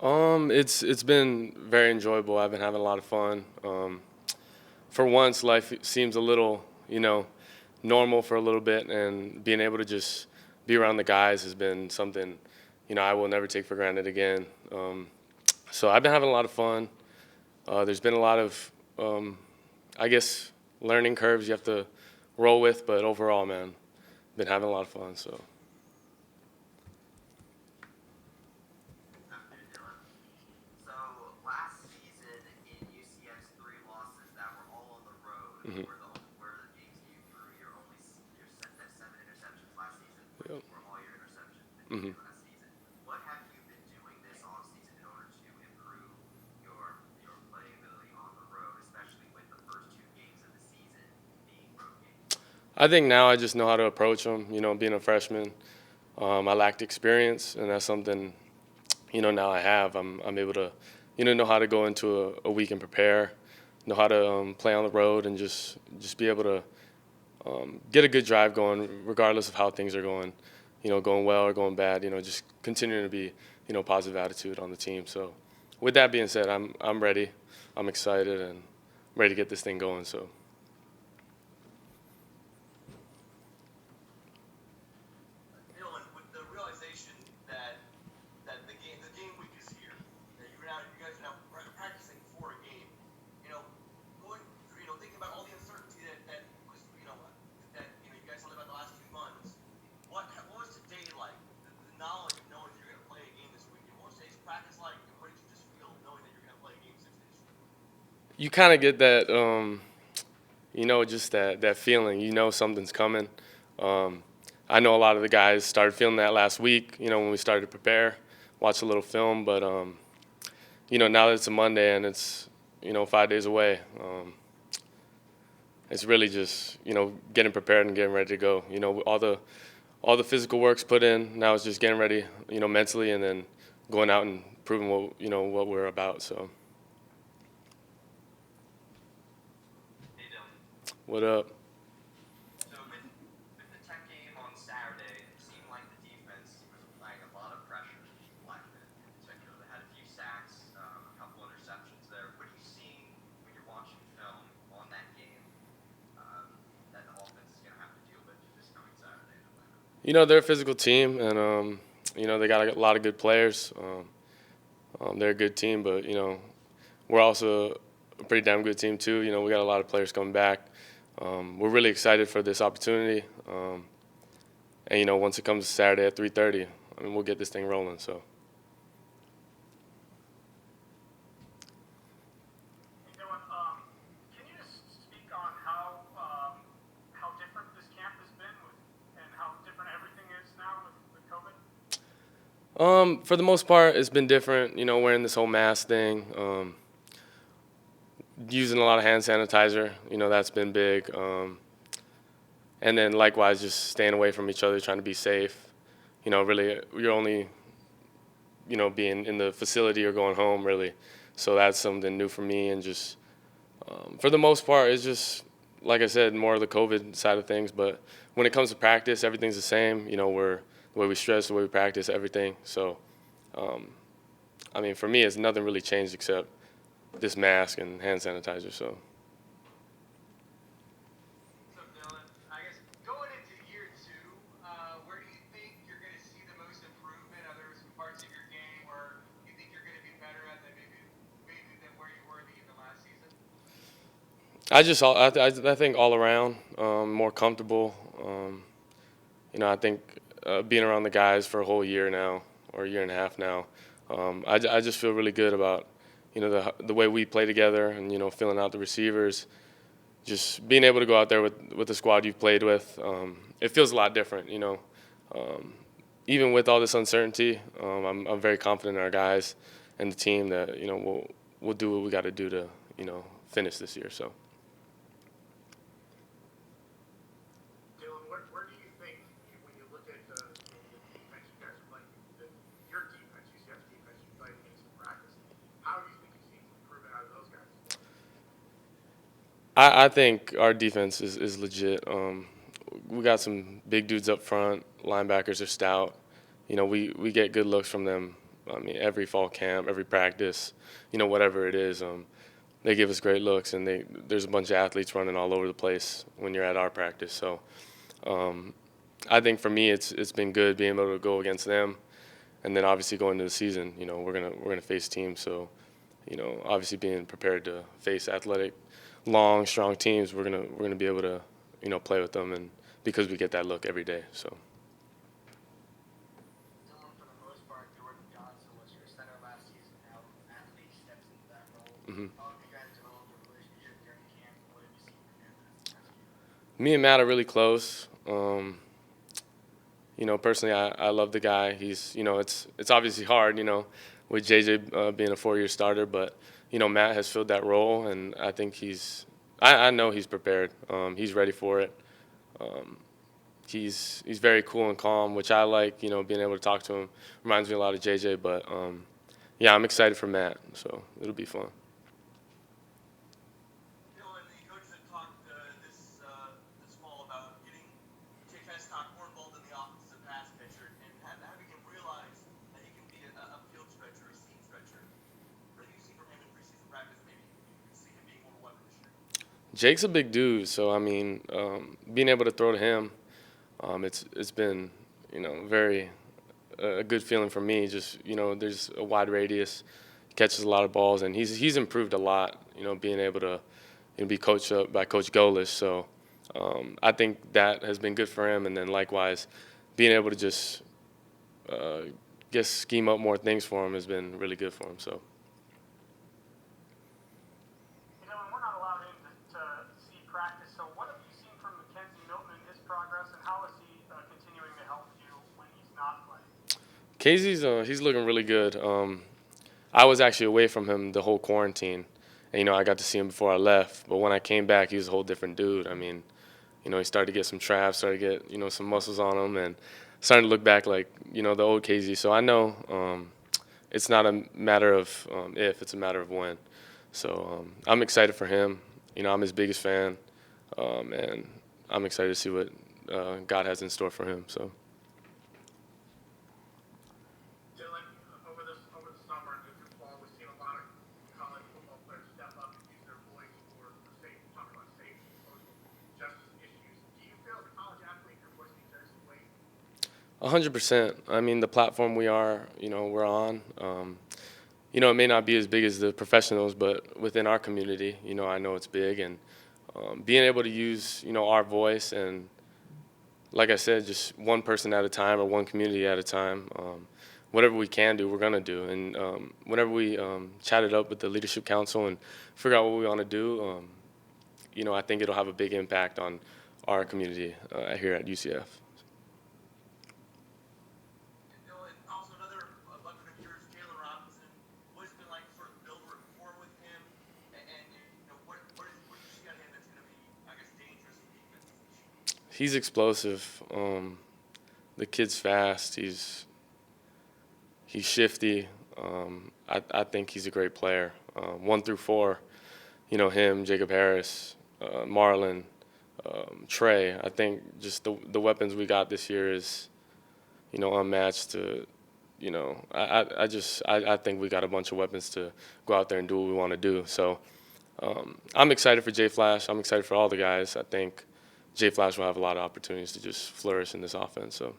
It's been very enjoyable. I've been having a lot of fun. For once, life seems a little, normal for a little bit, and being able to just be around the guys has been something, I will never take for granted again. So I've been having a lot of fun. There's been a lot of, I guess, learning curves you have to roll with, but overall, man, been having a lot of fun. So. Afternoon, Dylan. So last season in UCF's three losses that were all on the road Mhm. were the games you threw your seven interceptions last season, which Yep. were all your interceptions that you Mhm. threw last season. What have you been doing this offseason in order to improve your playing ability on the road, especially with the first two games of the season being road games? I think now I just know how to approach them. Being a freshman, I lacked experience, and that's something now I have. I'm able to know how to go into a week and prepare, know how to play on the road, and just be able to get a good drive going, regardless of how things are going. Going well or going bad. Just continuing to be positive attitude on the team. So, with that being said, I'm ready. I'm excited and ready to get this thing going. So. Dylan, with the realization that the game week is here, that you guys are now practicing for a game, you know, going through, thinking about all the uncertainty that was, that you guys thought about the last 2 months. What was today like? The knowledge of knowing that you're going to play a game this week, and what was today's practice like, and what did you just feel knowing that you're going to play a game 6 days from now? You kind of get that, just that feeling. Something's coming. Um, I know a lot of the guys started feeling that last week. When we started to prepare, watch a little film. But now that it's a Monday and it's 5 days away, it's really just getting prepared and getting ready to go. All the physical work's put in. Now it's just getting ready, mentally, and then going out and proving what we're about. So, Hey, Dylan. what up? So with the Tech game on Saturday, it seemed like the defense was applying a lot of pressure to Blackman in particular. They had a few sacks, a couple interceptions there. What are you seeing when you're watching film on that game that the offense is going to have to deal with this coming Saturday in Atlanta? They're a physical team, and they got a lot of good players. They're a good team, but we're also a pretty damn good team too. We got a lot of players coming back. We're really excited for this opportunity, and once it comes Saturday at 3:30, we'll get this thing rolling. So. Hey, Dylan, can you just speak on how different this camp has been and how different everything is now with COVID? For the most part, it's been different. Wearing this whole mask thing, using a lot of hand sanitizer. That's been big. And then likewise, just staying away from each other, trying to be safe. Really, you're only being in the facility or going home, really. So that's something new for me. And just for the most part, it's just, like I said, more of the COVID side of things. But when it comes to practice, everything's the same. We're the way we stress, the way we practice, everything. So, um, for me, it's nothing really changed except this mask and hand sanitizer. So. So, Dylan, I guess going into year two, where do you think you're going to see the most improvement? Are there some parts of your game where you think you're going to be better at than maybe than where you were at the end of last season? I think all around, more comfortable. I think being around the guys for a whole year now, or a year and a half now, I just feel really good about, the way we play together and, filling out the receivers, just being able to go out there with the squad you've played with. It feels a lot different, Um, Even with all this uncertainty, I'm very confident in our guys and the team that, we'll do what we got to do to, finish this year. So. Dylan, where do you think, when you look at the defense you guys are playing, your defense, UCF's defense, you played against in practice, how do you think you've seen some improvement out of those guys as well? I think our defense is legit. We got some big dudes up front. Linebackers are stout. We get good looks from them I mean, every fall camp, every practice, whatever it is, they give us great looks, and there's a bunch of athletes running all over the place when you're at our practice. So um, I think for me, it's been good being able to go against them, and then obviously going into the season, we're gonna face teams. So obviously being prepared to face athletic, long, strong teams, we're gonna be able to play with them, and because we get that look every day. So. Dylan, for the most part, Jordan Johnson was your center last season. Now, athlete steps into that role. Mhm. How have you guys developed a relationship during camp? What have you seen from him this past year? Me and Matt are really close. Personally, I love the guy. He's, it's obviously hard, with JJ being a 4-year starter, but, Matt has filled that role, and I think I know he's prepared. He's ready for it. Um, he's very cool and calm, which I like, being able to talk to him. Reminds me a lot of JJ, but, yeah, I'm excited for Matt, so it'll be fun. Dylan, the coaches have talked this fall about getting Jake Hesstock more involved in the offense as a pass catcher and having him realize that he can be a field stretcher, a seam stretcher. What have you seen from him in preseason practice? Maybe you can see him being more of a weapon this year. Jake's a big dude, so, I mean, being able to throw to him, it's been, very a good feeling for me. Just there's a wide radius, catches a lot of balls, and he's improved a lot. Being able to be coached up by Coach Golish. So I think that has been good for him. And then likewise, being able to just scheme up more things for him has been really good for him. So. You know, and we're not allowed in to see practice. So, what have you seen from Mackenzie Milton in his progress, and how is he continuing to help you when he's not playing? Casey's he's looking really good. I was actually away from him the whole quarantine, and I got to see him before I left. But when I came back, he was a whole different dude. I mean, he started to get some traps, started to get some muscles on him, and starting to look back like the old Casey. So I know it's not a matter of if, it's a matter of when. So I'm excited for him. I'm his biggest fan, and I'm excited to see what God has in store for him. So. Dylan, over the summer and through fall, we've seen a lot of college football players step up and use their voice for safety, talk about safety, social justice issues. Do you feel as a college athlete your voice needs carry some weight? 100%. I mean, the platform we're on. It may not be as big as the professionals, but within our community, I know it's big, and being able to use, our voice, and like I said, just one person at a time or one community at a time. Whatever we can do, we're gonna do. And whenever we chat it up with the leadership council and figure out what we want to do, I think it'll have a big impact on our community here at UCF. And Dylan, also another weapon of yours, Jalen Robinson. What has it been like to sort of build a rapport with him? And what do you see on him that's going to be, I guess, dangerous in defense this year? He's explosive. The kid's fast. He's shifty. I think he's a great player. 1 through 4, him, Jacob Harris, Marlon, Trey. I think just the weapons we got this year is, unmatched. I think we got a bunch of weapons to go out there and do what we want to do. So I'm excited for Jay Flash. I'm excited for all the guys. I think Jay Flash will have a lot of opportunities to just flourish in this offense. So.